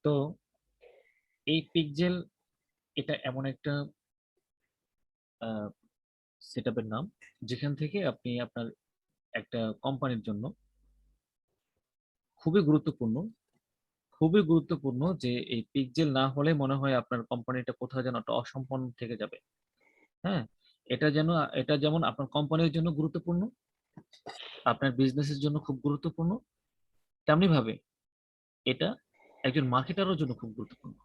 তো এই পিকজেল এটা এমন একটা সেটআপের নাম যেখান থেকে আপনি আপনার একটা কোম্পানির জন্য খুবই গুরুত্বপূর্ণ, খুবই গুরুত্বপূর্ণ যে এই পিকজেল না হলে মনে হয় আপনার কোম্পানিটা কোথাও যেন একটা অসম্পূর্ণ থেকে যাবে। হ্যাঁ, এটা যেন, এটা যেমন আপনার কোম্পানির জন্য গুরুত্বপূর্ণ, আপনার বিজনেসের জন্য খুব গুরুত্বপূর্ণ, তেমনি ভাবে এটা একজন মার্কেটারের জন্য খুব গুরুত্বপূর্ণ।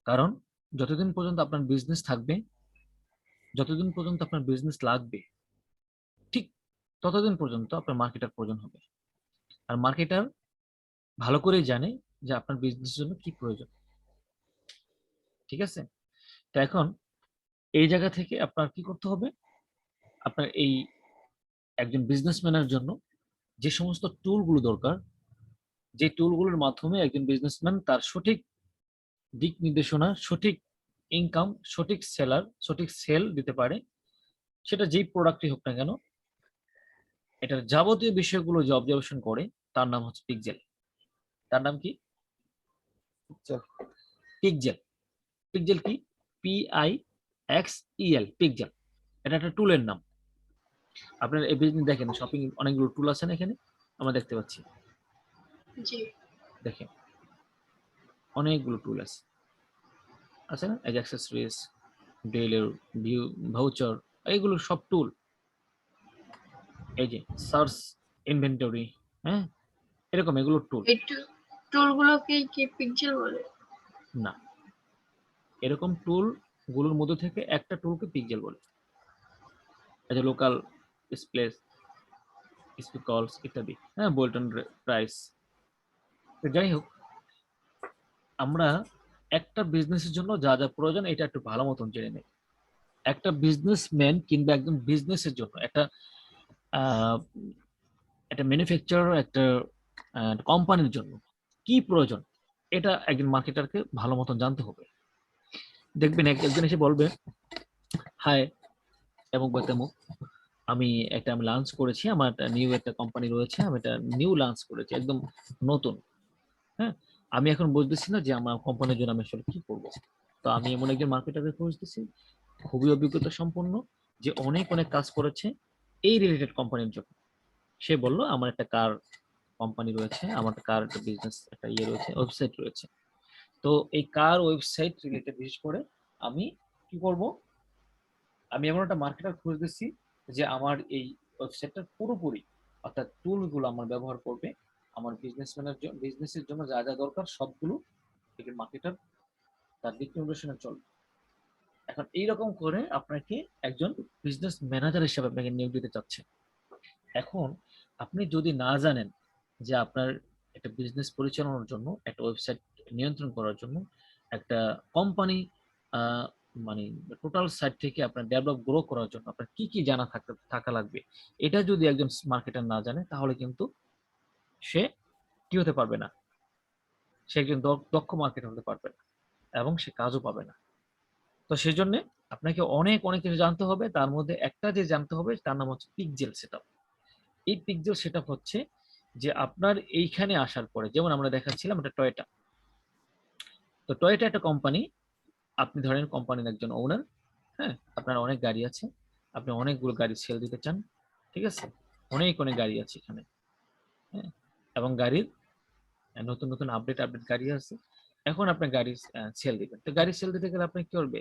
কারণ যতদিন পর্যন্ত আপনার বিজনেস থাকবে, যতদিন পর্যন্ত আপনার বিজনেস লাগবে, ঠিক ততদিন পর্যন্ত আপনার মার্কেটার প্রয়োজন হবে। আর মার্কেটার ভালো করেই জানে যে আপনার বিজনেসের জন্য কি প্রয়োজন। ঠিক আছে? তো এখন এই জায়গা থেকে আপনার কি করতে হবে, আপনার এই একজন বিজনেসম্যানের জন্য যে সমস্ত টুলগুলো দরকার, যে টুলগুলোর মাধ্যমে একজন বিজনেসম্যান তার সঠিক দিক নির্দেশনা, সঠিক ইনকাম, সঠিক সেলার, সঠিক সেল দিতে পারে, সেটা যেই প্রোডাক্টই হোক না কেন, এটার যাবতীয় বিষয়গুলো যে অবজারভেশন করে, তার নাম হচ্ছে পিকজেল। তার নাম কি? পিকজেল। পিকজেল কি? PIXEL, pixel. এটা একটা টুলের নাম। আপনার এই বিজনেস দেখেন, শপিং অনেকগুলো টুল আছে না এখানে, আমরা দেখতে পাচ্ছি। জি। দেখেন অনেকগুলো টুল আছে, আছে না? এই অ্যাক্সেসরিজ, ডেইলি ভিউ, ভাউচার, এইগুলো সব টুল। এই যে সার্চ, ইনভেন্টরি, হ্যাঁ, এরকম এগুলো টুল। এই টুলগুলোকে কি পিক্সেল বলে? না, এরকম টুল গুলোর মধ্যে থেকে একটা টুলকে পিকজেল বলে। এটা লোকাল স্প্লেস, স্পিকলস ইত্যাদি, হ্যাঁ, বোল্টন প্রাইস। যাই হোক, আমরা একটা বিজনেসের জন্য যা যা প্রয়োজন এটা একটু ভালো মতন জেনে নেই। একটা বিজনেসম্যান কিংবা একদম বিজনেসের জন্য একটা আহ, একটা ম্যানুফ্যাকচারার, একটা কোম্পানির জন্য কি প্রয়োজন, এটা একজন মার্কেটারকে ভালো মতন জানতে হবে। দেখবেন একজন এসে বলবে, হাই এবং তেমুক, আমি লঞ্চ করেছি, আমার একটা নিউ একটা কোম্পানি রয়েছে, আমি একটা নিউ লঞ্চ করেছি, একদম নতুন। হ্যাঁ, আমি এখন বুঝতেছি না যে আমার কোম্পানির জন্য আমি আসলে কি করব। তো আমি এমন একজন মার্কেটারকে খুঁজতেছি, খুবই অভিজ্ঞতা সম্পন্ন, যে অনেক অনেক কাজ করেছে এই রিলেটেড কোম্পানির জন্য। সে বলল, আমার একটা কার কোম্পানি রয়েছে, আমার একটা কার একটা বিজনেস একটা ইয়ে রয়েছে, ওয়েবসাইট রয়েছে। তো এই কার ওয়েবসাইট রিলেটেড বিশেষ করে আমি কি করব, আমি এমন একটা মার্কেটার খুঁজতেছি যে আমার এই ওয়েবসাইটটা পুরোপুরি, অর্থাৎ টুলগুলো আমার ব্যবহার করবে, আমার বিজনেসের জন্য যা যা দরকার সবগুলো একজন মার্কেটার তার দিক নির্দেশনা চলবে। এখন এইরকম করে আপনাকে একজন বিজনেস ম্যানেজার হিসেবে আপনাকে নিয়োগ দিতে চাচ্ছে। এখন আপনি যদি না জানেন যে আপনার একটা বিজনেস পরিচালনার জন্য, একটা ওয়েবসাইট নিয়ন্ত্রণ করার জন্য, একটা কোম্পানি মানে টোটাল সাইট থেকে আপনার ডেভেলপ গ্রো করার জন্য আপনার কি কি জানা থাকা লাগবে, এটা যদি একজন মার্কেটার না জানে, তাহলে কিন্তু সে কি হতে পারবে না, সে একজন দক্ষ মার্কেটার হতে পারবে না, এবং সে কাজও পাবে না। তো সেই জন্য আপনাকে অনেক অনেক কিছু জানতে হবে, তার মধ্যে একটা যে জানতে হবে তার নাম হচ্ছে পিকজেল সেটআপ। এই পিকজেল সেটআপ হচ্ছে যে আপনার এইখানে আসার পরে, যেমন আমরা দেখাচ্ছিলাম এটা টয়োটা। তো টয়োটা একটা কোম্পানি, আপনি ধরেন কোম্পানির একজন ওনার, হ্যাঁ, আপনার অনেক গাড়ি আছে, আপনি অনেকগুলো গাড়ি সেল দিতে চান, ঠিক আছে, অনেক অনেক গাড়ি আছে এখানে, হ্যাঁ, এবং গাড়ির নতুন নতুন আপডেট আপডেট গাড়ি আছে। এখন আপনার গাড়ি সেল দিবেন, তো গাড়ি সেল দিতে গেলে আপনি কি করবে,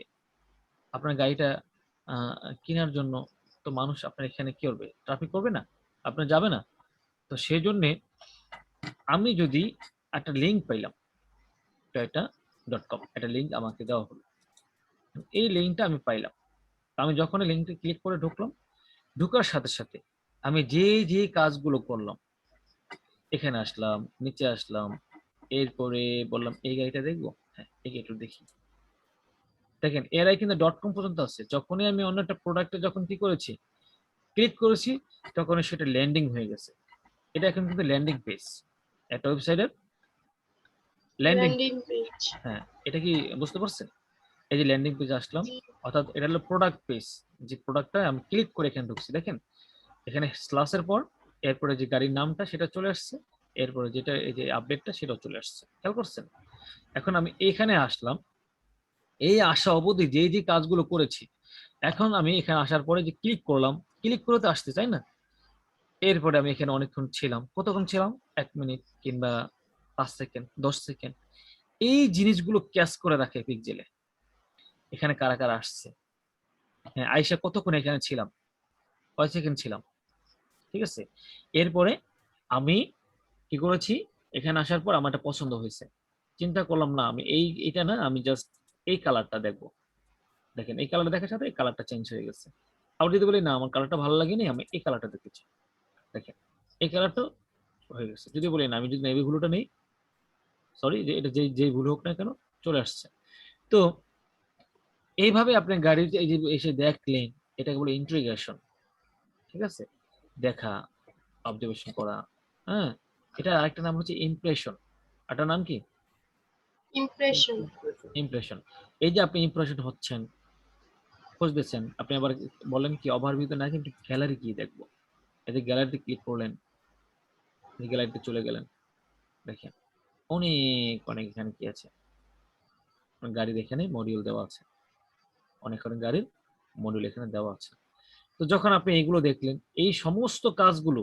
আপনার গাড়িটা কেনার জন্য তো মানুষ আপনার এখানে কি করবে, ট্রাফিক করবে না, আপনার যাবে না। তো সেই জন্যে আমি যদি একটা লিঙ্ক পাইলাম, টয়টা.com, একটা লিঙ্ক আমাকে দেওয়া হলো, এই লিঙ্কটা আমি পাইলাম, আমি যখন লিঙ্কটা ক্লিক করে ঢুকলাম, ঢুকার সাথে সাথে আমি যে যে কাজগুলো করলাম, এখানে আসলাম, নিচে আসলাম, এরপরে বললাম এই গাড়িটা দেখবো, হ্যাঁ এই গাড়িটা দেখি। দেখেন এরাই কিন্তু .com পর্যন্ত আছে, যখনই আমি অন্য একটা প্রোডাক্টে যখন কি করেছি, ক্লিক করেছি, তখন সেটা ল্যান্ডিং হয়ে গেছে। এটা এখন কিন্তু ল্যান্ডিং পেজ, একটা ওয়েবসাইটের ল্যান্ডিং। Landing page. হ্যাঁ, এটা কি বুঝতে পারছেন? এই যে ল্যান্ডিং পেজে আসলাম, অর্থাৎ এটা হলো প্রোডাক্ট পেজ, যে প্রোডাক্টটা আমি ক্লিক করে এখানে ঢুকছি, দেখেন এখানে স্ল্যাশের পর এরপরে যে গাড়ির নামটা সেটা চলে আসছে, এরপরে যেটা এই যে আপডেটটা সেটাও চলে আসছে, খেয়াল করছেন? এখন আমি এখানে আসলাম, এই আসা অবধি যে যে কাজগুলো করেছি, এখন আমি এখানে আসার পরে যে ক্লিক করলাম, ক্লিক করে তো আসতে চাই না? এরপরে আমি এখানে অনেকক্ষণ ছিলাম, কতক্ষণ ছিলাম? 1 মিনিট কিংবা 5 সেকেন্ড, 10 সেকেন্ড। এই জিনিসগুলো ক্যাচ করে রাখে পিক্সেলে। এখানে কারা কারা আসছে, হ্যাঁ আইসা কতক্ষণ এখানে ছিলাম, কয় সেকেন্ড ছিলাম, ঠিক আছে? এরপরে আমি কি করেছি, এখানে আসার পর আমার একটা পছন্দ হয়েছে, চিন্তা করলাম না আমি এটা না, আমি জাস্ট এই কালারটা দেখবো। দেখেন এই কালারটা দেখার সাথে এই কালারটা চেঞ্জ হয়ে গেছে। আবার যদি বলি না আমার কালারটা ভালো লাগেনি, আমি এই কালারটা দেখেছি, দেখেন এই কালারটা হয়ে গেছে। যদি বলি না, আমি যদি নেভি ব্লুটা নেই, সরি, যে এটা যে ব্লু হোক না কেন চলে আসছে। তো এইভাবে আপনি গাড়িতে এই যে এসে দেখলেন, এটাকে বলে ইন্ট্রিগেশন, ঠিক আছে? দেখা, অবজারভেশন করা, হ্যাঁ। এটা আরেকটা নাম হচ্ছে ইমপ্রেশন। এটার নাম কি? ইমপ্রেশন। ইমপ্রেশন। এই যে আপনি ইমপ্রেশন হচ্ছেন, খুঁজতেছেন, আপনি আবার বলেন কি ওভারভিউতে না কিন্তু গ্যালারি কি দেখবো, এই যে গ্যালারিতে ক্লিক করলেন, গ্যালারিতে চলে গেলেন, দেখেন অনেক অনেক এখানে কি আছে, গাড়ির এখানে মডিউল দেওয়া আছে, অনেক অনেক গাড়ির মডিউল এখানে দেওয়া আছে। তো যখন আপনি এইগুলো দেখলেন, এই সমস্ত কাজগুলো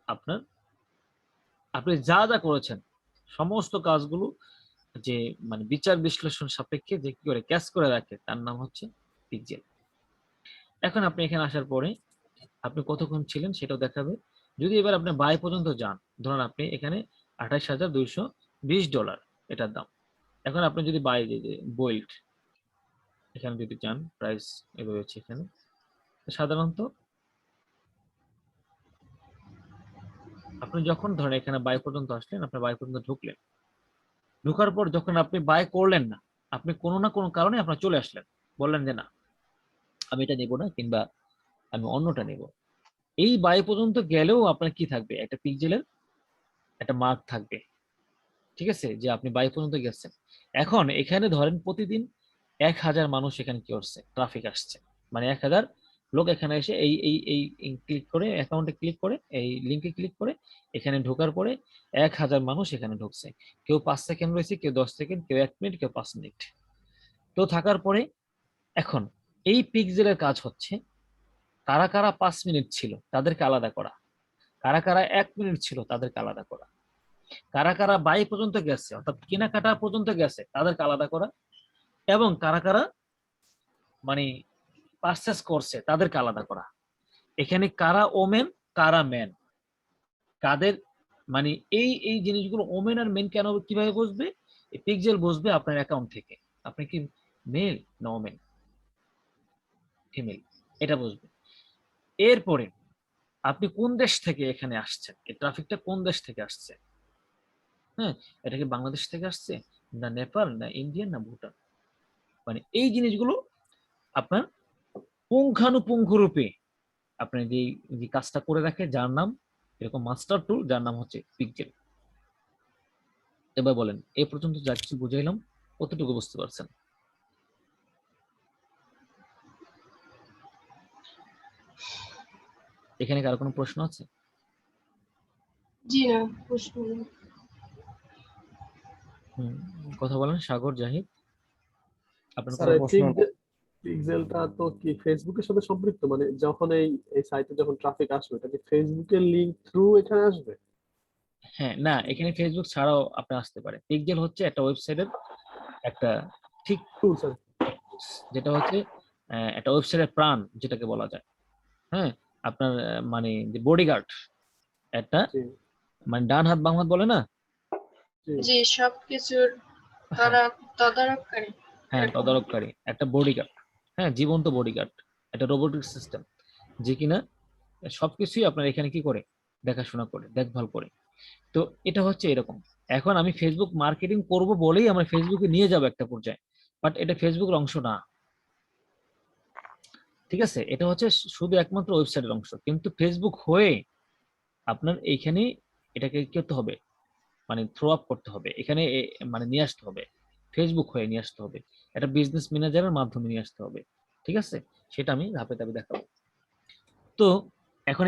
আপনার, আপনি যা যা করেছেন সমস্ত কাজগুলো যে মানে বিচার বিশ্লেষণ সাপেক্ষে যে কি করে ক্যাচ করে রাখে, তার নাম হচ্ছে পিক্সেল। এখন আপনি এখানে আসার পরে আপনি কতক্ষণ ছিলেন সেটাও দেখাবে। যদি এবার আপনি বাই পর্যন্ত যান, ধরুন আপনি এখানে $28,220 এটার দাম। এখন আপনি যদি বাই যে বোল্ট এখানে যদি যান, প্রাইস এভাবে হচ্ছে এখানে সাধারণত আপনি যখন ধরেন এখানে বাই পর্যন্ত আসলেন, আপনি বাই পর্যন্ত ঢুকলেন, ঢোকার পর যখন আপনি বাই করলেন না, আপনি কোনো না কোনো কারণে আপনার চলে আসলেন, বললেন যে না আমি এটা নেবো না, কিংবা আমি অন্যটা নেব। এই বাই পর্যন্ত গেলেও আপনার কি থাকবে, একটা পিক্সেলের একটা মার্ক থাকবে, ঠিক আছে, যে আপনি বাই পর্যন্ত গেছেন। এখন এখানে ধরেন প্রতিদিন 1,000 মানুষ এখানে কি করছে, ট্রাফিক আসছে, মানে 1,000 লোক এখানে এসে এই ক্লিক করে, অ্যাকাউন্টে ক্লিক করে, এই লিঙ্কে ক্লিক করে এখানে ঢোকার পরে 1,000 মানুষ এখানে ঢুকছে। কেউ 5 সেকেন্ড রয়েছে, কেউ 10 সেকেন্ড, কেউ 1 মিনিট, কেউ 5 মিনিট। তো থাকার পরে এখন এই পিক্সেলের কাজ হচ্ছে কারা কারা 5 মিনিট ছিল তাদেরকে আলাদা করা, কারা কারা 1 মিনিট ছিল তাদেরকে আলাদা করা, কারা কারা বাই পর্যন্ত গেছে অর্থাৎ কেনাকাটা পর্যন্ত গেছে তাদেরকে আলাদা করা, এবং কারা কারা মানে পারচেস করছে তাদেরকে আলাদা করা। এখানে কারা ওমেন কারা ম্যান, কাদের মানে এই এই জিনিসগুলো ওমেন আর মেন কেন কিভাবে বুঝবে, পিক্সেল বুঝবে আপনার অ্যাকাউন্ট থেকে আপনি কি মেল না ওমেন, ফিমেল, এটা বুঝবে। এরপরে আপনি কোন দেশ থেকে এখানে আসছেন, এই ট্রাফিকটা কোন দেশ থেকে আসছে, হ্যাঁ, এটা কি বাংলাদেশ থেকে আসছে না নেপাল না ইন্ডিয়ান না ভুটান, মানে এই জিনিসগুলো আপনার পুঙ্খানুপুঙ্খ রূপে আপনি যে কাজটা করে রাখে, যার নাম এরকম মাস্টার টুল, যার নাম হচ্ছে পিক্সেল। এবার বলেন এ পর্যন্ত যা কিছু বুঝাইলাম কতটুকু বুঝতে পারছেন? এখানে কারো কোনো প্রশ্ন আছে? জি না, প্রশ্ন নেই। হুম, কথা বলেন সাগর জাহিদ, আপনার স্যার কোনো এই প্রশ্ন? পিক্সেলটা তো কি ফেসবুকের সাথে সম্পৃক্ত, মানে যখন এই সাইটে যখন ট্রাফিক আসবে এটা কি ফেসবুকের লিংক থ্রু এখানে আসবে? হ্যাঁ, না এখানে ফেসবুক ছাড়াও আপনি আসতে পারে। পিক্সেল হচ্ছে একটা ওয়েবসাইটের একটা ঠিক টুল স্যার। যেটা হচ্ছে একটা ওয়েবসাইটের প্রাণ যেটাকে বলা যায়, হ্যাঁ। আপনার মানে যে বডিগার্ড, একটা জি মানে ডান হাত বাম হাত বলে না, জি জি, সবকিছুর হ্যাঁ তারা তদারককারী হ্যাঁ, এরকম। তদারককারী একটা বডিগার্ড, হ্যাঁ, জীবন্ত বডিগার্ড, একটা রোবোটিক সিস্টেম, যে কিনা সবকিছুই আপনার এখানে কি করে, দেখাশোনা করে, দেখভাল করে। তো এটা হচ্ছে এরকম। এখন আমি ফেসবুক মার্কেটিং করব বলেই আমরা ফেসবুকে নিয়ে যাব একটা পর্যায়ে, বাট এটা ফেসবুকের অংশ না, ঠিক আছে? এটা হচ্ছে শুধু একমাত্র ওয়েবসাইটের অংশ, কিন্তু ফেসবুক হয়ে আপনার এইখানে এটাকে কি করতে হবে, মানে থ্রো আপ করতে হবে এখানে, মানে নিয়ে আসতে হবে, ফেসবুক হয়ে নিয়ে আসতে হবে, একটা বিজনেস ম্যানেজারের মাধ্যমে নিয়ে আসতে হবে, ঠিক আছে? সেটা আমি ধাপে ধাপে দেখাবো। তো এখন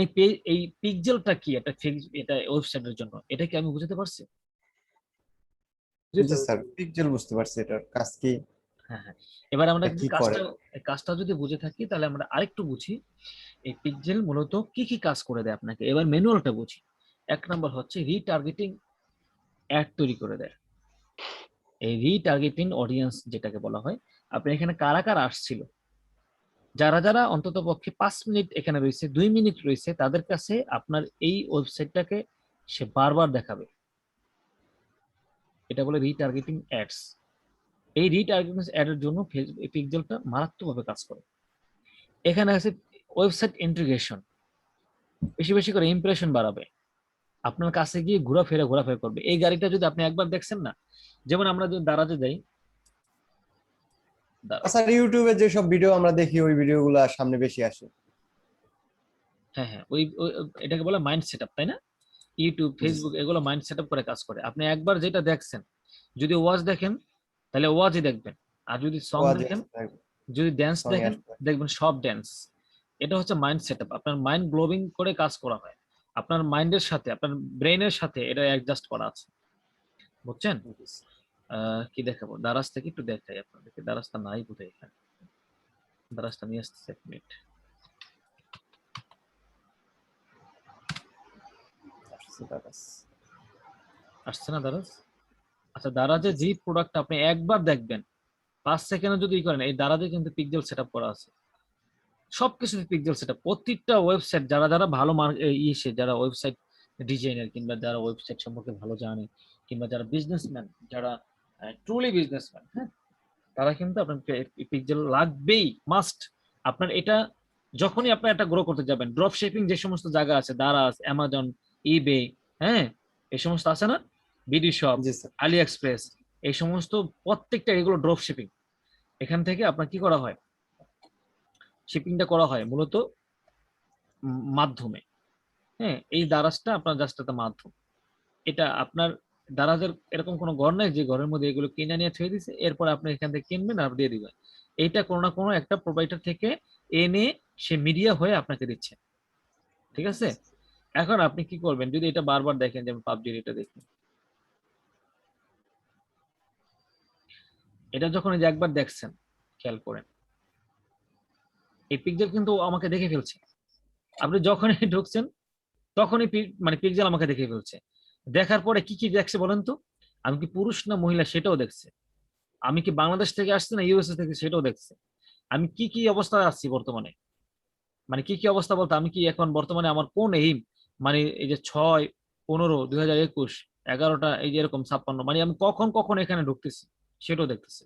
এই পিক্সেলটা কি, এটা ওয়েবসাইটের জন্য, এটা কি আমি বুঝতে পারছি? জি জি স্যার। স্যার, পিক্সেল বুঝতে পারছি, এটার কাজ কি, হ্যাঁ হ্যাঁ। এবার আমরা এটা যদি কি করে। কাজটা যদি বুঝে থাকি তাহলে আমরা আরেকটু বুঝি এই পিক্সেল মূলত কি কি কাজ করে দেয় আপনাকে। এবার ম্যানুয়ালটা বুঝি। 1 নম্বর হচ্ছে রিটার্গেটিং অ্যাড তৈরি করে দেয়। এই রিটার্গেটিং অডিয়েন্স যেটাকে বলা হয়, আপনি এখানে কারা কারা আসছিল, যারা যারা অন্তত পক্ষে 5 মিনিট এখানে রয়েছে, 2 মিনিট রয়েছে, তাদের কাছে আপনার এই ওয়েবসাইটটাকে সে বারবার দেখাবে। এটা বলে রিটার্গেটিং অ্যাডস। এই রিটার্গেটিং অ্যাডের জন্য পিক্সেলটা মারাত্মকভাবে কাজ করে। এখানে আছে ওয়েবসাইট ইন্টিগ্রেশন, বেশি বেশি করে ইমপ্রেশন বাড়াবে, আপনার কাছে গিয়ে ঘোরাফেরা করবে। এই গাড়িটা যদি আপনি একবার দেখছেন না, যেমন আমরা যদি দারাজে যাই, স্যার ইউটিউবে যেসব ভিডিও আমরা দেখি ওই ভিডিওগুলো সামনে বেশি আসে। হ্যাঁ হ্যাঁ, এটাকে বলে মাইন্ড সেটআপ, তাই না? ইউটিউব, ফেসবুক এগুলো মাইন্ড সেটআপ করে কাজ করে। আপনি একবার যেটা দেখছেন, যদি ওয়াচ দেখেন তাহলে ওয়াচই দেখবেন, আর যদি সং দেখেন, যদি ড্যান্স দেখেন, দেখবেন সব ড্যান্স। এটা হচ্ছে মাইন্ড সেটআপ। আপনার মাইন্ড গ্লোবিং করে কাজ করা হয়, আপনার মাইন্ডের সাথে, আপনার ব্রেনের সাথে এটা অ্যাডজাস্ট করা আছে, বুঝছেন? কি দেখাবো, দারাজ থেকে একটু দেখাই আপনাদেরকে। দারাজটা নাই বোধহয় এখানে, দারাজটা নিয়ে আসতেছে, 1 মিনিট। আসছে না দারাজ? আচ্ছা, দারাজে যে প্রোডাক্ট আপনি একবার দেখবেন, 5 সেকেন্ডে যদি করেন, এই দারাজে কিন্তু পিক্সেল সেটআপ করা আছে, সবকিছুতে পিক্সেল সেটআপ। প্রত্যেকটা ওয়েবসাইট, যারা যারা ভালো যারা ওয়েবসাইট ডিজাইনার, কিংবা যারা ওয়েবসাইট সম্পর্কে ভালো জানে, কিংবা যারা বিজনেসম্যান, যারা ট্রুলি বিজনেসম্যান, হ্যাঁ, তারা কিন্তু আপনার পিক্সেল লাগবেই, মাস্ট। আপনার এটা যখনই আপনি একটা গ্রো করতে যাবেন, ড্রপ শিপিং যে সমস্ত জায়গা আছে, দারাজ, অ্যামাজন, ইবে, হ্যাঁ, এই সমস্ত আছে না, বিডি শপ, আলি এক্সপ্রেস, এই সমস্ত প্রত্যেকটা এগুলো ড্রপ শিপিং। এখান থেকে আপনার কি করা হয়, শিপিংটা করা হয় মূলত মাধ্যমে। হ্যাঁ, এই দারাজটা আপনার জাস্ট একটা মাধ্যম। এটা আপনার দারাজের এরকম কোনো ঘর নাই যে ঘরের মধ্যে এগুলো কিনে নিয়ে ছেড়ে দিচ্ছে, এরপর আপনি এখান থেকে কিনবেন আর দিয়ে দিবেন। এইটা কোনো না কোনো একটা প্রোভাইডার থেকে এনে সে মিডিয়া হয়ে আপনাকে দিচ্ছে, ঠিক আছে? এখন আপনি কি করবেন, যদি এটা বারবার দেখেন, যেমন পাবজির এটা দেখেন, এটা যখন এই যে একবার দেখছেন, খেয়াল করেন, এই পিক্সেল কিন্তু আমাকে দেখে ফেলছে। আপনি যখনই ঢুকছেন তখনই মানে পিক্সেল আমাকে দেখে ফেলছে। দেখার পরে কি কি দেখছে বলেন তো? আমি কি পুরুষ না মহিলা সেটাও দেখছে, আমি কি বাংলাদেশ থেকে আসছি না ইউএসএ থেকে সেটাও দেখছে, আমি কি কি অবস্থায় আছি বর্তমানে, মানে কি কি অবস্থা বলতে আমি কি এখন বর্তমানে আমার কোন এইম, মানে এই যে 6-15-2021, 11টা, এই যে এরকম 56, মানে আমি কখন কখন এখানে ঢুকতেছি সেটাও দেখতেছে।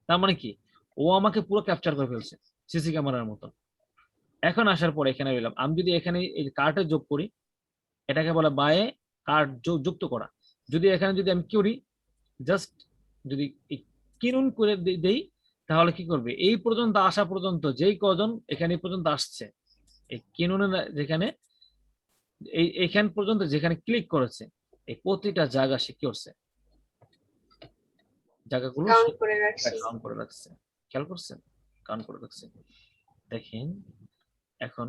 তার মানে কি, ও আমাকে পুরো ক্যাপচার করে ফেলছে সিসি ক্যামেরার মতো। এখন আসার পরে এখানে এলাম, আমি যদি এখানে এই কার্টে যোগ করি, এটাকে বলে বায়ে কার্ড যুক্ত করা। যদি এখানে যদি আমি করি, জাস্ট যদি কিনুন করে দেই, তাহলে কি করবে, এই পর্যন্ত আসা পর্যন্ত যেই কজন এখানে পর্যন্ত আসছে, এই কিনুনের যেখানে এইখান পর্যন্ত যেখানে ক্লিক করেছে, এই প্রতিটা জায়গা সে কি করছে, জায়গাগুলো কাউন্ট করে রাখছি। কাউন্ট করে রাখছে। খেয়াল করছেন? কাউন্ট করে রাখছে। দেখেন এখন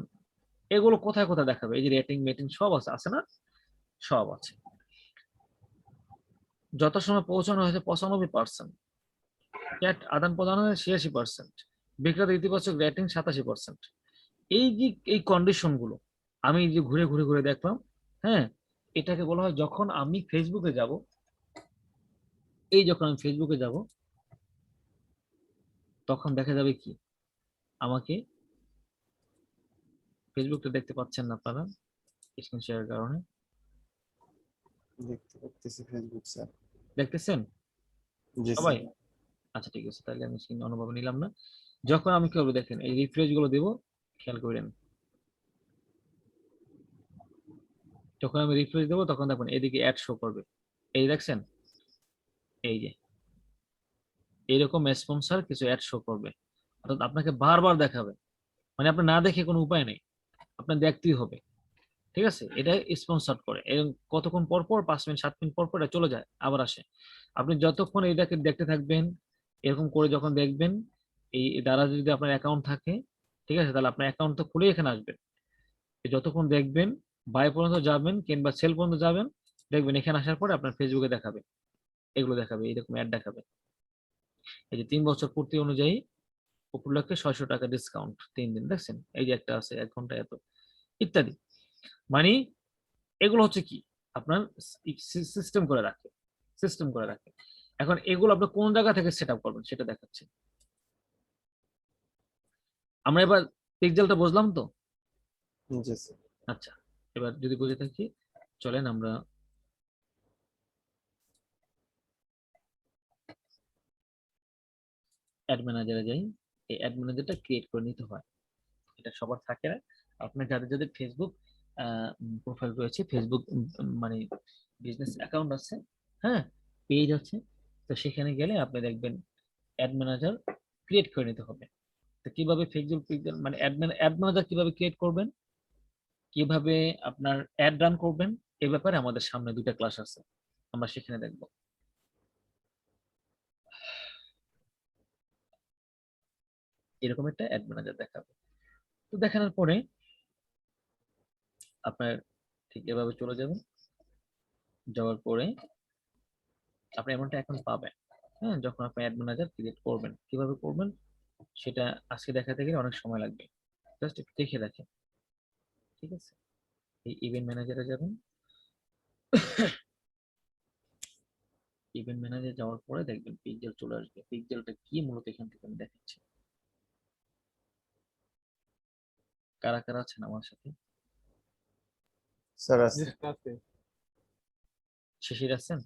এগুলো কোথায় কোথায় দেখাবে, এই যে রেটিং মেটিং সব আছে না, সব আছে। যত সময় পৌঁছানো হয়েছে 95%, চ্যাট আদান প্রদান হয়েছে 86%, বিক্রেতা ইতিবাচক রেটিং 87%। এই যে এই কন্ডিশন গুলো আমি যে ঘুরে ঘুরে ঘুরে দেখলাম, হ্যাঁ, এটাকে বলা হয় যখন আমি ফেসবুকে যাব, এই যখন আমি ফেসবুকে যাব, তখন দেখা যাবে কি, আমাকে ফেসবুকটা দেখতে পাচ্ছেন না আপনারা স্ক্রিন শেয়ারের কারণে, দেখতে পাচ্ছি ফেসবুক স্যার। দেখতেছেন জি সবাই? স্যার। আচ্ছা ঠিক আছে, তাহলে আমি স্ক্রিন অনুভব নিলাম না। যখন আমি কি করবো দেখেন, এই রিফ্রেশ গুলো দেবো, খেয়াল করেন, যখন আমি রিফ্রেশ দেবো তখন দেখুন এদিকে অ্যাড শো করবে, এই দেখছেন, এই যে এইরকম স্পন্সর কিছু অ্যাড শো করবে, অর্থাৎ আপনাকে বারবার দেখাবে, মানে আপনি না দেখে কোনো উপায় নেই, আপনার দেখতেই হবে, ঠিক আছে? এটা স্পন্সর করে, এরকম কতক্ষণ পর পর, 5 মিনিট 7 মিনিট পর পর এটা চলে যায়, আবার আসে। আপনি যতক্ষণ এটাকে দেখতে থাকবেন, এরকম করে যখন দেখবেন, এই দ্বারা যদি আপনার অ্যাকাউন্ট থাকে, ঠিক আছে, তাহলে আপনার অ্যাকাউন্ট তো খুলে এখানে আসবেন। যতক্ষণ দেখবেন বাই পর্যন্ত যাবেন কিংবা সেল পর্যন্ত যাবেন, দেখবেন এখানে আসার পরে আপনার ফেসবুকে দেখাবে, এগুলো দেখাবে, এরকম অ্যাড দেখাবে। এই যে 3 বছর পূর্তি অনুযায়ী উপলক্ষে 600 টাকা ডিসকাউন্ট 3 দিন, দেখছেন? এই যে একটা আছে 1 ঘন্টা এত, ইত্যাদি। মানে এগুলো হচ্ছে কি আপনার সিস্টেম করে রাখে, সিস্টেম করে রাখে। এখন এগুলো আপনি কোন জায়গা থেকে সেট আপ করবেন সেটা দেখাচ্ছে। আমরা এবার পিক্সেলটা বুঝলাম তো? জি স্যার। আচ্ছা, এবার যদি বুঝে থাকি চলেন আমরা অ্যাড ম্যানেজারে যাই। এই অ্যাড ম্যানেজারটা ক্রিয়েট করে নিতে হয়, এটা সবার থাকে না। আপনার যাদের যাদের ফেসবুক প্রোফাইল রয়েছে, ফেসবুক মানে বিজনেস অ্যাকাউন্ট আছে, হ্যাঁ, পেজ আছে, তো সেখানে গেলে আপনি দেখবেন অ্যাড ম্যানেজার ক্রিয়েট করে নিতে হবে। তো কিভাবে ফেসবুক মানে অ্যাড ম্যানেজার কিভাবে ক্রিয়েট করবেন, কিভাবে আপনার অ্যাড রান করবেন, এ ব্যাপারে আমাদের সামনে 2টা ক্লাস আছে, আমরা সেখানে দেখব। এরকম একটা অ্যাড ম্যানেজার দেখাবে। তো দেখানোর পরে আপনার ঠিক এভাবে চলে যাবেন, যাওয়ার পরে আপনি এমনটা এখন পাবেন। হ্যাঁ, যখন আপনি অ্যাড ম্যানেজার ক্রিয়েট করবেন, কিভাবে করবেন সেটা আজকে দেখাতে গেলে অনেক সময় লাগবে, জাস্ট একটু দেখে দেখেন, ঠিক আছে? এই ইভেন্ট ম্যানেজারে যাবেন, ইভেন্ট ম্যানেজার যাওয়ার পরে দেখবেন পিক্সেল চলে আসবে। পিক্সেলটা কি মূলত এখান থেকে আমি দেখাচ্ছি। কারা কারা আছেন আমার সাথে? স্যার আছে। আছে। শিশির আছেন?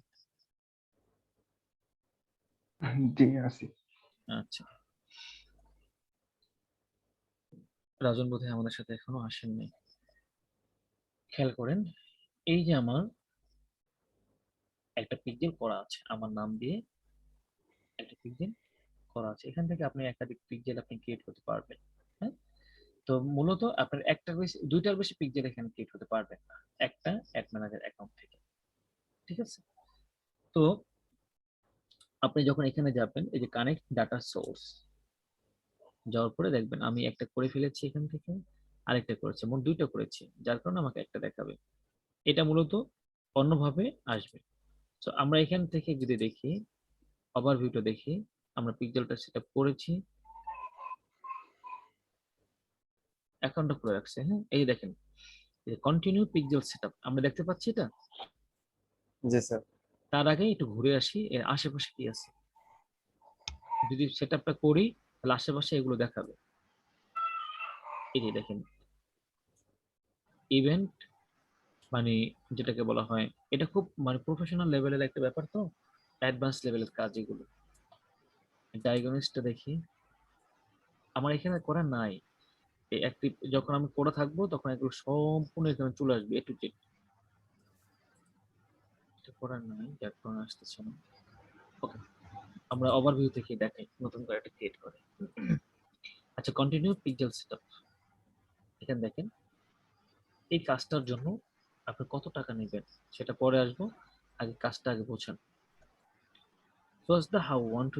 জি আছি। আচ্ছা, রাজন বোধহয় আমাদের সাথে এখনো আসেননি। খেয়াল করেন, এই যে আমার একটা পিক্সেল করা আছে, আমার নাম দিয়ে একটা পিক্সেল করা আছে, এখান থেকে আপনি একাধিক পিক্সেল আপনি ক্রিয়েট করতে পারবেন। হ্যাঁ, তো মূলত আপনার একটার বেশি, 2টার বেশি পিক্সেল এখানে ক্রিয়েট করতে পারবেন না একটা অ্যাড ম্যানেজার অ্যাকাউন্ট থেকে, ঠিক আছে? তো আপনি যখন এখানে যাবেন, এই যে কানেক্ট ডাটা সোর্স, যাওয়ার পরে দেখবেন আমি একটা করে ফেলেছি এখান থেকে, আরেকটা করেছি, মোট 2টা করেছি, যার কারণে আমাকে একটা দেখাবে। এটা মূলত অন্যভাবে আসবে। তো আমরা এখান থেকে যদি দেখি, ওভারভিউটা দেখি, আমরা পিক্সেলটা সেটআপ করেছি, অ্যাকাউন্টটা করে রাখছে। হ্যাঁ, এই দেখেন কন্টিনিউ পিক্সেল সেটআপ আমরা দেখতে পাচ্ছি এটা। জি স্যার। তার আগে একটু ঘুরে আসি এর আশেপাশে কি আছে। যদি সেটআপটা করি তাহলে আশেপাশে এগুলো দেখাবে। এই যে দেখেন ইভেন্ট, মানে যেটাকে বলা হয়, এটা খুব মানে প্রফেশনাল লেভেলের একটা ব্যাপার, তো অ্যাডভান্স লেভেলের কাজ এগুলো। ডায়াগনস্টটা দেখি, আমার এখানে করা নাই। এই অ্যাক্টিভ যখন আমি করে থাকবো তখন এগুলো সম্পূর্ণ এখানে চলে আসবে, এ টু জেড। এটা করার নাই, যার কারণে আসতেছে না। ওকে, আমরা ওভারভিউ থেকে দেখাই নতুন করে একটা ক্রিয়েট করে। আচ্ছা, কন্টিনিউ পিক্সেল সেটআপ, এখানে দেখেন এই কাজটার জন্য আপনি কত টাকা নেবেন সেটা পরে আসবো, আগে কাজটা আগে বোঝেন। First the how want to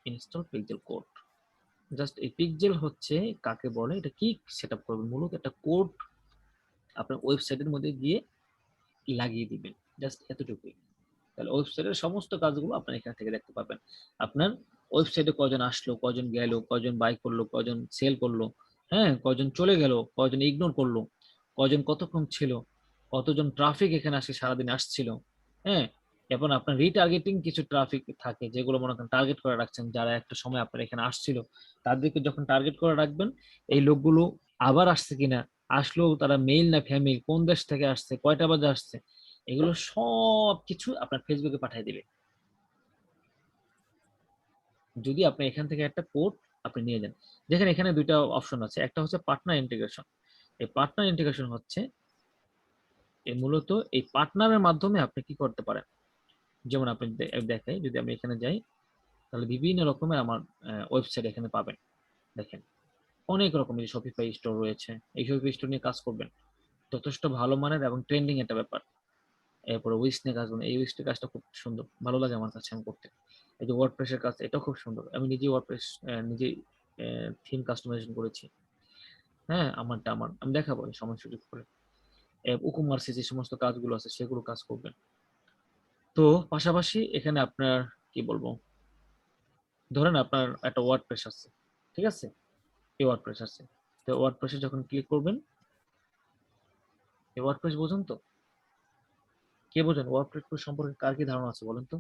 install pixel code. Just এই পিক্সেল হচ্ছে কাকে বলে, এটা কি সেটআপ করবেন, মূলত একটা কোড আপনার ওয়েবসাইটের মধ্যে গিয়ে লাগিয়ে দিবেন, জাস্ট এতটুকুই। তাহলে ওয়েবসাইটের সমস্ত কাজগুলো আপনার এখান থেকে দেখতে পাবেন। আপনার ওয়েবসাইটে কজন আসলো, কজন গেল, কজন বাই করলো, কজন সেল করলো, হ্যাঁ, কজন চলে গেল, কজন ইগনোর করলো, কজন কতক্ষণ ছিল, কতজন ট্রাফিক এখানে আসে সারাদিন আসছিল, হ্যাঁ। এবং আপনার রিটার্গেটিং কিছু ট্রাফিক থাকে যেগুলো মনে করেন টার্গেট করে রাখছেন, যারা একটা সময় আপনার এখানে আসছিল তাদেরকে যখন টার্গেট করে রাখবেন, এই লোকগুলো আবার আসছে কিনা, আসলেও তারা মেইল না ফ্যামিলি, কোন দেশ থেকে আসছে, কয়টা বাজে আসছে, এগুলো সব কিছু আপনার ফেসবুকে পাঠিয়ে দিবে। যদি আপনি এখান থেকে একটা কোড আপনি নিয়ে যান, যেখানে এখানে 2টা অপশন আছে, একটা হচ্ছে পার্টনার ইন্টিগ্রেশন। এই পার্টনার ইন্টিগ্রেশন হচ্ছে এই মূলত এই পার্টনারের মাধ্যমে আপনি কি করতে পারেন, যেমন আপনি দেখাই, যদি আমি এখানে যাই তাহলে বিভিন্ন রকমের আমার ওয়েবসাইট এখানে পাবেন। দেখেন অনেক রকমের শপিফাই স্টোর রয়েছে, এই শপিফাই স্টোর নিয়ে কাজ করবেন, যথেষ্ট ভালো মানের এবং ট্রেন্ডিং একটা ব্যাপার। এরপরে উইশ নিয়ে কাজ করবেন, এই উইশ কাজটা খুব সুন্দর, ভালো লাগে আমার কাছে আমি করতে। এই যে ওয়ার্ডপ্রেসের কাজ, এটা খুব সুন্দর, আমি নিজেই ওয়ার্ডপ্রেস নিজেই থিম কাস্টমাইজেশন করেছি। হ্যাঁ, আমি দেখাবো এই সময় সুযোগ করে। ই-কমার্সে যে সমস্ত কাজগুলো আছে সেগুলো কাজ করবেন। তো পাশাপাশি এখানে আপনার কি বলবো, ধরেন আপনার একটা ওয়ার্ডপ্রেস আছে, ঠিক আছে? এই ওয়ার্ডপ্রেস আছে, তো ওয়ার্ডপ্রেসে যখন ক্লিক করবেন, এই ওয়ার্ডপ্রেস বোঝেন তো? কে বোঝেন ওয়ার্ডপ্রেস সম্পর্কে, কার কি ধারণা আছে বলেন তো?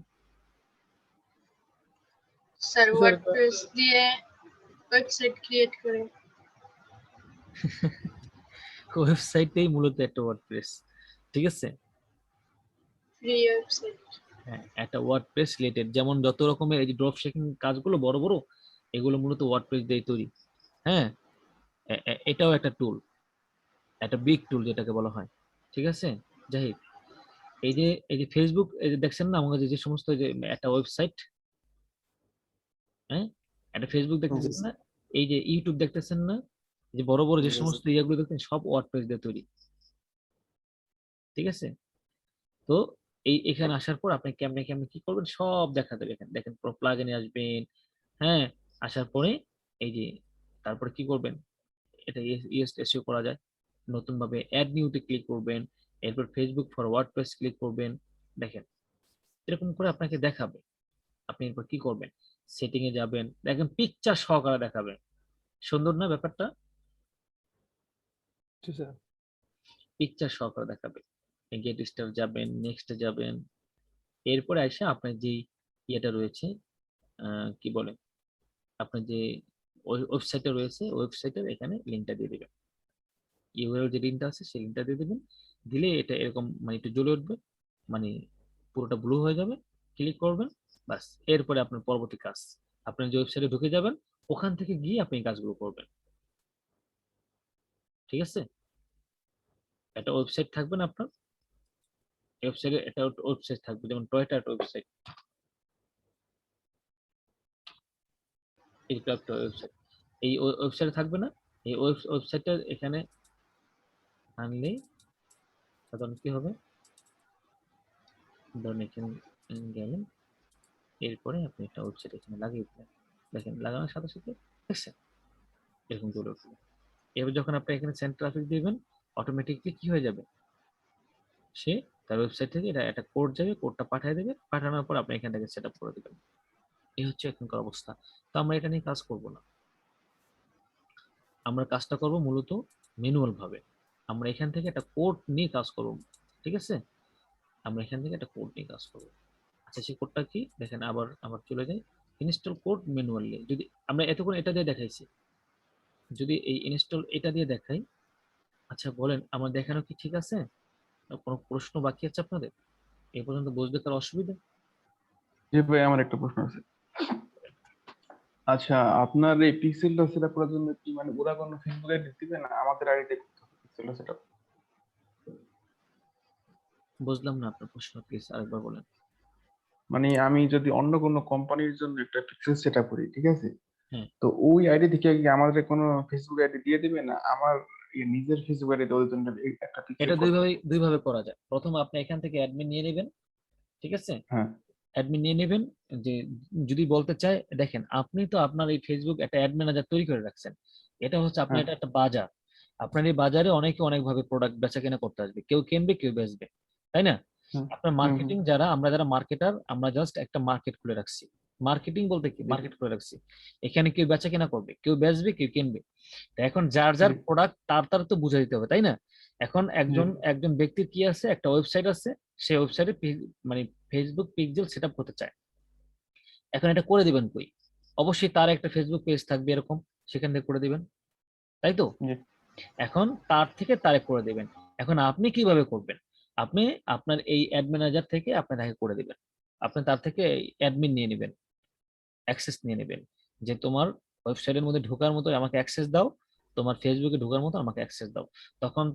স্যার স্যার ওয়ার্ডপ্রেস দিয়ে ওয়েবসাইট ক্রিয়েট করে। ওয়েবসাইটটাই মূলত একটা ওয়ার্ডপ্রেস, ঠিক আছে? Free website. হ্যাঁ, একটা ওয়ার্ডপ্রেস রিলেটেড, যেমন যত রকমের এই যে ড্রপ শিপিং কাজগুলো বড় বড়, এগুলো মূলত ওয়ার্ডপ্রেস দিয়ে তৈরি। হ্যাঁ, এটাও একটা টুল, একটা বিগ টুল যেটাকে বলা হয়, ঠিক আছে? যাই হোক, এই যে ফেসবুক, এই যে দেখছেন না আমাদের যে সমস্ত যে একটা ওয়েবসাইট, হ্যাঁ, একটা ফেসবুক দেখতেছেন না, এই যে ইউটিউব দেখতেছেন না, যে বড় বড় যে সমস্ত ইয়েগুলো দেখতেন সব ওয়ার্ডপ্রেস দিয়ে তৈরি, ঠিক আছে? তো এখানে আসার পর আপনি কেমনে কেমনে কি করবেন সব দেখা যাবে। এখানে দেখেন প্লাগইনে আসবেন, হ্যাঁ, আসার পরে এই যে তারপরে কি করবেন, এটা এসইও করা যায়। নতুন ভাবে অ্যাড নিউতে ক্লিক করবেন, এরপর ফেসবুক ফর ওয়ার্ডপ্রেস ক্লিক করবেন। দেখেন এরকম করে আপনাকে দেখাবে। আপনি এরপর কি করবেন, সেটিং এ যাবেন, দেখেন পিকচার সহকারে দেখাবে। সুন্দর না ব্যাপারটা? ঠিক স্যার। পিকচার সহকারে দেখাবে। গেট স্টার যাবেন, নেক্সট যাবেন, এরপরে এসে আপনার যে ইয়েটা রয়েছে, কি বলে, আপনার যে ওয়েবসাইটটা রয়েছে, ওয়েবসাইটের এখানে লিঙ্কটা দিয়ে দিবেন। ইউআরএল যে লিঙ্কটা আছে সেই লিঙ্কটা দিয়ে দিবেন। দিলে এটা এরকম মানে একটু জ্বলে উঠবে, মানে পুরোটা ব্লু হয়ে যাবে। ক্লিক করবেন, বাস। এরপরে আপনার পরবর্তী কাজ, আপনার যে ওয়েবসাইটে ঢুকে যাবেন, ওখান থেকে গিয়ে আপনি এই কাজগুলো করবেন, ঠিক আছে? একটা ওয়েবসাইট থাকবে না আপনার, ওয়েবসাইটে একটা ওয়েবসাইট থাকবে, যেমন টয়টা একটা ওয়েবসাইট, এই একটা ওয়েবসাইট, এই ওয়েবসাইটে থাকবে না, এই ওয়েবসাইটটা এখানে আনলে সাধারণত কি হবে, ধরুন এখানে গেলেন, এরপরে আপনি একটা ওয়েবসাইট এখানে লাগিয়ে দিলেন, দেখেন লাগানোর সাথে সাথে দেখছেন এরকম চলে উঠলো। এবার যখন আপনি এখানে সেন্ড ট্রাফিক দিবেন, অটোমেটিকলি কি হয়ে যাবে, সে তার ওয়েবসাইট থেকে এটা একটা কোড যাবে, কোডটা পাঠিয়ে দেবে, পাঠানোর পর আপনি এখান থেকে সেট আপ করে দেবেন। এই হচ্ছে এখনকার অবস্থা। তো আমরা এটা নিয়ে কাজ করব না, আমরা কাজটা করব মূলত ম্যানুয়াল ভাবে। আমরা এখান থেকে একটা কোড নিয়ে কাজ করব, ঠিক আছে? আমরা এখান থেকে একটা কোড নিয়ে কাজ করব। আচ্ছা, সেই কোডটা কি দেখেন, আবার আবার চলে যাই, ইনস্টল কোড ম্যানুয়ালি। যদি আমরা এতক্ষণ এটা দিয়ে দেখাইছি, যদি এই ইনস্টল এটা দিয়ে দেখাই, আচ্ছা বলেন আমার দেখানো কি ঠিক আছে? কোনো প্রশ্ন বাকি আছে আপনাদের এই পর্যন্ত বুঝতে কার অসুবিধা? জি ভাই, আমার একটা প্রশ্ন আছে। আচ্ছা, আপনার এই পিক্সেলটা সেটআপ করার জন্য কি মানে ওরা কোনো ফেসবুক আইডি দিবে না, আমাদের আইডিতে করতে হবে পিক্সেলটা সেটআপ? বুঝলাম না আপনার প্রশ্ন, প্লিজ আরেকবার বলেন। মানে আমি যদি অন্য কোনো কোম্পানির জন্য একটা পিক্সেল সেটআপ করি, ঠিক আছে, হ্যাঁ, তো ওই আইডি থেকে কি আমাদের কোনো ফেসবুক আইডি দিয়ে দিবে না, আমার নিজের ফেসবুক আইডিতে ওদের জন্য একটা পিক্সেল এটা করতে দুইভাবে হবে? করা যায়। প্রথম আপনি এখান থেকে অ্যাডমিন নিয়ে নেবেন, ঠিক আছে? হ্যাঁ, অ্যাডমিন নিয়ে নেবেন, যে যদি বলতে চায়, দেখেন আপনি তো আপনার এই ফেসবুক একটা অ্যাড ম্যানেজার তৈরি করে রাখছেন, এটা হচ্ছে আপনার, হ্যাঁ, এটা একটা বাজার। আপনার এই বাজারে অনেকে অনেক ভাবে প্রোডাক্ট বেচা কেনা করতে আসবে, কেউ কিনবে কেউ বেচবে, তাই না? হুম, আপনার হুম, হুম, মার্কেটিং যারা, আমরা যারা মার্কেটার, আমরা জাস্ট একটা মার্কেট খুলে রাখছি। মার্কেটিং বলতে কি, জি, মার্কেট খুলে রাখছি, এখানে কেউ বেচা কেনা করবে, কেউ বেচবে কেউ কিনবে। তা এখন যার জি, যার প্রোডাক্ট তার তার তো বুঝে দিতে হবে, তাই না? এখন জি, একজন একজন ব্যক্তির কি আছে, একটা ওয়েবসাইট আছে, সেই ওয়েবসাইটে মানে ফেসবুক পিক্সেল সেটআপ করতে চায়। এখন এটা করে দিবেন কই? অবশ্যই তার একটা ফেসবুক পেজ থাকবে এরকম, সেখান থেকে করে দিবেন, তাই তো? জি। এখন তার থেকে তারে করে দিবেন। এখন আপনি কিভাবে করবেন, আপনি আপনার এই অ্যাড ম্যানেজার থেকে আপনি তাকে করে দিবেন। আপনি তার থেকে অ্যাডমিন নিয়ে নেবেন, অ্যাক্সেস নিয়ে নেবেন, যে তোমার ওয়েবসাইটের মধ্যে ঢোকার মতো আমাকে অ্যাক্সেস দাও, তোমার ফেসবুকে ঢোকার মতো আমাকে অ্যাক্সেস দাও। তখন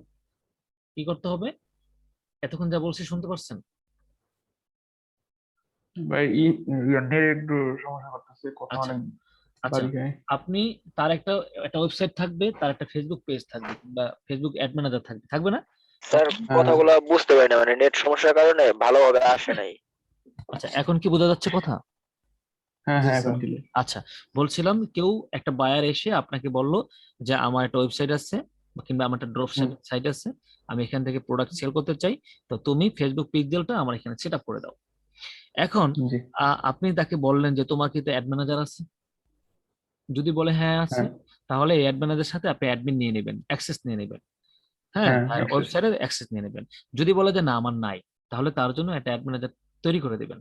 কি করতে হবে, এতক্ষণ যা বলছি শুনতে পারছেন? ভাই নেট একটু সমস্যা করতেছে, কথা আচ্ছা, অনেক আচ্ছা, বাড়ি যায়। আপনি তার একটা একটা ওয়েবসাইট থাকবে, তার একটা ফেসবুক পেজ থাকবে, বা ফেসবুক অ্যাড ম্যানেজার থাকবে, থাকবে না? স্যার, হ্যাঁ, কথাগুলো বুঝতে পারি না, মানে নেট সমস্যার কারণে ভালোভাবে আসে নাই। আচ্ছা, এখন কি বোঝা যাচ্ছে কথা? হ্যাঁ জি হ্যাঁ স্যার। এখন দিলে। আচ্ছা, বলছিলাম কেউ একটা বায়ার এসে আপনাকে বলল যে আমার একটা ওয়েবসাইট আছে কিংবা আমার একটা ড্রপ হুম, সাইট আছে, আমি এখান থেকে প্রোডাক্ট সেল করতে চাই, তো তুমি ফেসবুক পিক্সেলটা আমার এখানে সেট আপ করে দাও। এখন জি আপনি তাকে বললেন যে তোমার কি অ্যাড ম্যানেজার আছে? যদি বলে হ্যাঁ আছে, হ্যাঁ তাহলে এই অ্যাড ম্যানেজারের সাথে আপনি অ্যাডমিন নিয়ে নেবেন, অ্যাক্সেস নিয়ে নেবেন। হ্যাঁ, হ্যাঁ আর access। ওয়েবসাইটের অ্যাক্সেস নিয়ে নেবেন। যদি বলে যে না আমার নাই, তাহলে তার জন্য একটা অ্যাড ম্যানেজার তৈরি করে দিবেন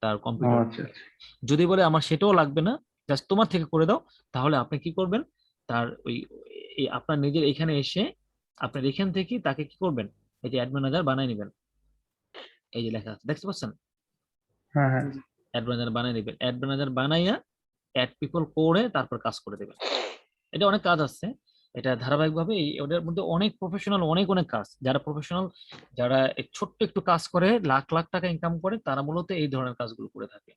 তার ও কম্পিউটার। আচ্ছা আচ্ছা। যদি বলে আমার সেটাও লাগবে না, জাস্ট তোমার থেকে করে দাও, তাহলে আপনি কি করবেন, তার এই আপনার নিজের এখানে এসে আপনার এখান থেকে তাকে কি করবেন, এই যে অ্যাড ম্যানেজার বানাই নেবেন। এই যে লেখা আছে দেখতে পাচ্ছেন, হ্যাঁ হ্যাঁ অ্যাড ম্যানেজার বানাই নেবেন। অ্যাড ম্যানেজার বানাইয়া অ্যাড পিপল করে তারপর কাজ করে দেবেন। এটা অনেক কাজ আছে, এটা ধারাবাহিকভাবে ওদের মধ্যে অনেক প্রফেশনাল, অনেক অনেক কাজ। যারা প্রফেশনাল, যারা এই ছোট্ট একটু কাজ করে লাখ লাখ টাকা ইনকাম করে, তারা মূলত এই ধরনের কাজগুলো করে থাকে।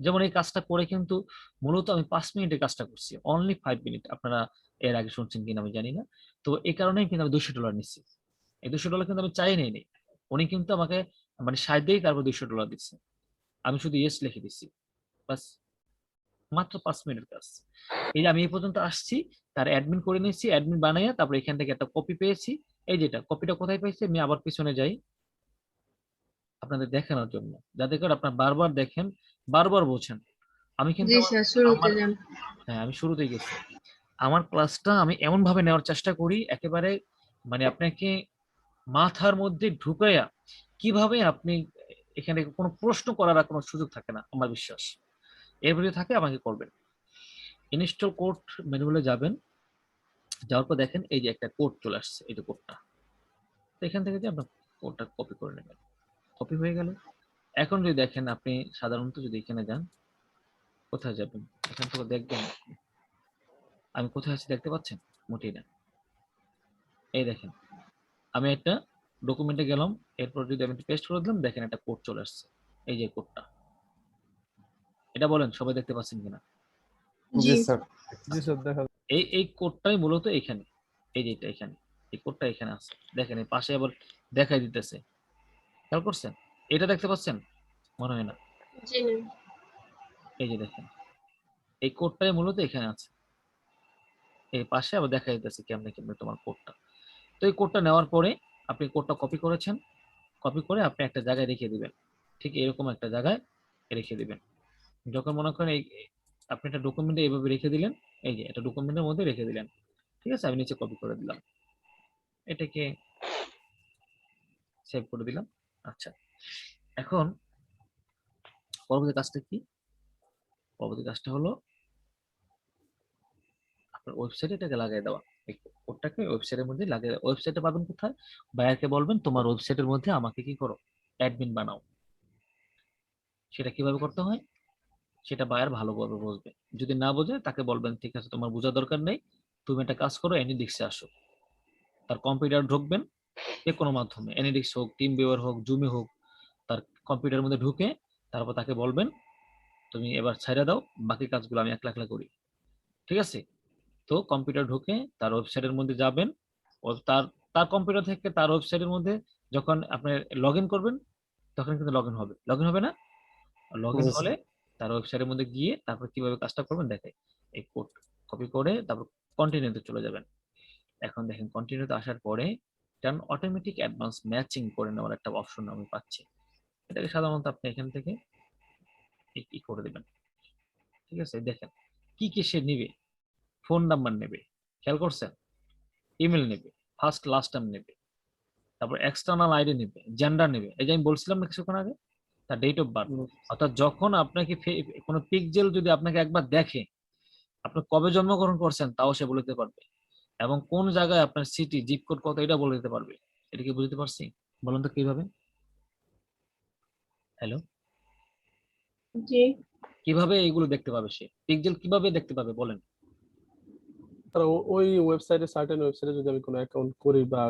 যেমন এই কাজটা করে কিন্তু মূলত আমি 5 মিনিটে কাজটা করছি, অনলি 5 মিনিট। আপনারা এর আগে শুনছেন কিনা আমি জানি না। তো এই কারণেই কিন্তু আমি $200 নিচ্ছি। এই $200 কিন্তু আমি চাই নেই, উনি কিন্তু আমাকে মানে 60 দিয়েই তারপর $200 দিচ্ছে, আমি শুধু ইয়েস লিখে দিচ্ছি, বাস। মাত্র 5 মিনিটের কাজ। এই যে আমি এই পর্যন্ত আসছি, তার অ্যাডমিন করে নিয়েছি, অ্যাডমিন বানাইয়া তারপর এখান থেকে একটা কপি পেয়েছি। এই যেটা কপিটা কোথায় পেয়েছি, আমি আবার পিছনে যাই আপনাদের দেখানোর জন্য, যাতে করে আপনার বারবার দেখেন, বারবার বোঝেন। আমি কিন্তু জি আমার স্যার, শুরুতে আমার যান। হ্যাঁ, আমি শুরুতেই গেছি। আমার ক্লাসটা আমি এমন ভাবে নেওয়ার চেষ্টা করি একেবারে, মানে আপনাকে মাথার মধ্যে ঢুকাইয়া, কিভাবে আপনি এখানে কোনো প্রশ্ন করার আর কোনো সুযোগ থাকে না, আমার বিশ্বাস। এর ভিতরে থাকে আমাকে করবেন। ইনস্টল কোড ম্যানুয়ালে যাবেন, যাওয়ার পর দেখেন এই যে একটা কোড চলে আসছে, এই যে কোডটা। তো এখান থেকে যে আপনার কোডটা কপি করে নেবেন, কপি হয়ে গেল। এখন যদি দেখেন আপনি সাধারণত যদি এখানে যান, কোথায় যাবেন, এখান থেকে দেখবেন আমি কোথায় আছি দেখতে পাচ্ছেন? মোটেই না। এই দেখেন, আমি একটা ডকুমেন্টে গেলাম, এরপর যদি আমি পেস্ট করে দিলাম, দেখেন একটা কোড চলে আসছে, এই যে কোডটা। এটা বলেন সবাই দেখতে পাচ্ছেন কিনা? জি জি স্যার। জি স্যার, দেখা এই কোডটাই মূলত এখানে, এই যে এটা এখানে, এই কোডটা এখানে আছে। দেখেন এই পাশে আবার দেখাই দিতেছে, খেয়াল করছেন? এটা দেখতে পাচ্ছেন? মনে হয় না। জি না। এই যে দেখেন, এই কোডটাই মূলত এখানে আছে, এই পাশে আবার দেখা দিতেছে কেমনে কেমনে তোমার কোডটা। তো এই কোডটা নেওয়ার পরে আপনি কোডটা কপি করেছেন, কপি করে আপনি একটা জায়গায় রেখে দিবেন, ঠিক এরকম একটা জায়গায় রেখে দিবেন। যখন মনে করেন আপনি একটা ডকুমেন্টে এইভাবে রেখে দিলেন, এই যে একটা ডকুমেন্টের মধ্যে রেখে দিলেন, ঠিক আছে, আমি নিচে কপি করে দিলাম, এটাকে সেভ করে দিলাম। আচ্ছা, এখন পরবর্তী কাজটা কি? পরবর্তী কাজটা হলো আপনার ওয়েবসাইটে এটাকে লাগিয়ে দেওয়া। এই কোডটাকে ওয়েবসাইটের মধ্যে লাগিয়ে দেওয়া। ওয়েবসাইটে পাবেন কোথায়? বায়ারকে বলবেন তোমার ওয়েবসাইটের মধ্যে আমাকে কি করো, অ্যাডমিন বানাও। সেটা কিভাবে করতে হয় সেটা বায়ার ভালোভাবে বুঝবে। যদি না বোঝে তাকে বলবেন ঠিক আছে তোমার বোঝার দরকার নেই, তুমি একটা কাজ করো, এনিডিক্সে আসো। তার কম্পিউটার ঢুকবেন যে কোনো মাধ্যমে, এনিডিক্স হোক, টিম ভিউয়ার হোক, জুমে হোক, তার কম্পিউটারের মধ্যে ঢুকে তারপর তাকে বলবেন তুমি এবার ছাইড়া দাও, বাকি কাজগুলো আমি একলা একলা করি। ঠিক আছে? তো কম্পিউটার ঢুকে তার ওয়েবসাইটের মধ্যে যাবেন, ও তার তার কম্পিউটার থেকে তার ওয়েবসাইটের মধ্যে যখন আপনি লগ ইন করবেন, তখন কিন্তু লগ ইন হবে না। Log in G sir. হলে তার ওয়েবসাইটের মধ্যে গিয়ে তারপর কিভাবে কাজটা করবেন দেখে, এই কোড কপি করে তারপর কন্টিনিউতে চলে যাবেন। এখন দেখেন কন্টিনিউতে আসার পরে টার্ন অটোমেটিক অ্যাডভান্স ম্যাচিং করে নেওয়ার একটা অপশন আমি পাচ্ছি। এটাকে সাধারণত আপনি এখান থেকে ই করে দিবেন। ঠিক আছে, দেখেন কি কি সে নিবে। ফোন নাম্বার নেবে, খেয়াল করছেন? ইমেল নেবে, ফার্স্ট লাস্ট টাইম নেবে, তারপর এক্সটার্নাল আইডি নেবে, জেন্ডার নেবে, এই যে আমি বলছিলাম না কিছুক্ষণ আগে, তার ডেট অফ বার্থ। অর্থাৎ যখন আপনাকে কোনো পিকজেল যদি আপনাকে একবার দেখে, আপনি কবে জন্মগ্রহণ করছেন তাও সে বলে দিতে পারবে, এবং কোন জায়গায় আপনার সিটি, জিপ কোড কত, এটা বলে দিতে পারবে। এটা কি বুঝতে পারছি? বলুন তো কিভাবে? হ্যালো, জি কিভাবে এইগুলো দেখতে পাবে সে? পিকজেল কিভাবে দেখতে পাবে বলেন? আর ওই ওয়েবসাইটে, সার্টেন ওয়েবসাইটে যদি আমি কোনো অ্যাকাউন্ট করি বা